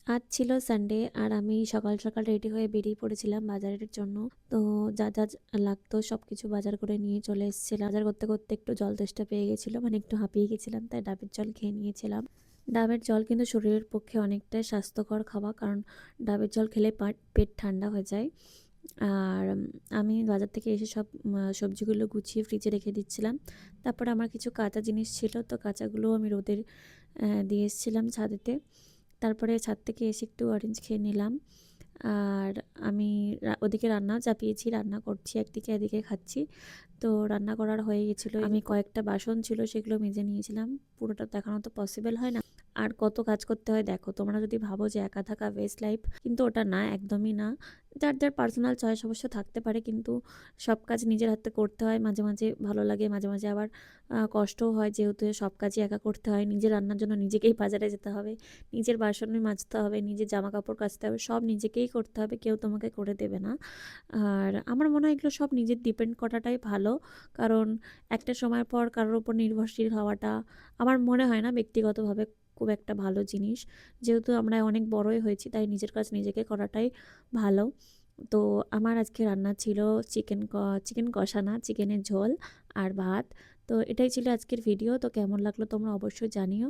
আজ ছিল সানডে আর আমি সকাল সকাল রেডি হয়ে বেরিয়ে পড়েছিলাম বাজারের জন্য। তো যা যা লাগতো সব কিছু বাজার করে নিয়ে চলে এসেছিলাম। বাজার করতে করতে একটু জল তেষ্টা পেয়ে গেছিলো, মানে একটু হাঁপিয়ে গেছিলাম, তাই ডাবের জল খেয়ে নিয়েছিলাম। ডাবের জল কিন্তু শরীরের পক্ষে অনেকটাই স্বাস্থ্যকর খাওয়া, কারণ ডাবের জল খেলে পেট ঠান্ডা হয়ে যায়। আর আমি বাজার থেকে এসে সব সবজিগুলো গুছিয়ে ফ্রিজে রেখে দিচ্ছিলাম। তারপর আমার কিছু কাঁচা জিনিস ছিল, তো কাঁচাগুলো আমি রোদের দিয়ে এসেছিলাম ছাদেতে। তারপরে ছাদ থেকে এসে একটু অরেঞ্জ খেয়ে নিলাম। আর আমি ওদিকে রান্নাও চাপিয়েছি, রান্না করছি একদিকে, এদিকে খাচ্ছি। তো রান্না করার হয়ে গেছিলো, আমি কয়েকটা বাসন ছিল সেগুলো মেজে নিয়েছিলাম। পুরোটা দেখানো তো পসিবল হয় না, আর কত কাজ করতে হয় দেখো। তোমরা যদি ভাবো যে একা থাকা বেস্ট লাইফ, কিন্তু ওটা না, একদমই না। যার যার পার্সোনাল চয়েস অবশ্য থাকতে পারে, কিন্তু সব কাজ নিজের হাতে করতে হয়। মাঝে মাঝে ভালো লাগে, মাঝে মাঝে আবার কষ্টও হয়, যেহেতু সব কাজই একা করতে হয়। নিজের রান্নার জন্য নিজেকেই বাজারে যেতে হবে, নিজের বাসন মাজতে হবে, নিজের জামা কাপড় কাচতে হবে, সব নিজেকেই করতে হবে, কেউ তোমাকে করে দেবে না। আর আমার মনে হয় এগুলো সব নিজের ডিপেন্ড করাটাই ভালো, কারণ একটা সময় পর কারোর উপর নির্ভরশীল হওয়াটা আমার মনে হয় না ব্যক্তিগতভাবে খুব একটা ভালো জিনিস। যেহেতু আমরা অনেক বড়ই হয়েছি, তাই নিজের কাজ নিজেকে করাটাই ভালো। তো আমার আজকে রান্না ছিল চিকেন কষা না, চিকেনের ঝোল আর ভাত। তো এটাই ছিল আজকের ভিডিও। তো কেমন লাগলো তোমরা অবশ্যই জানিও।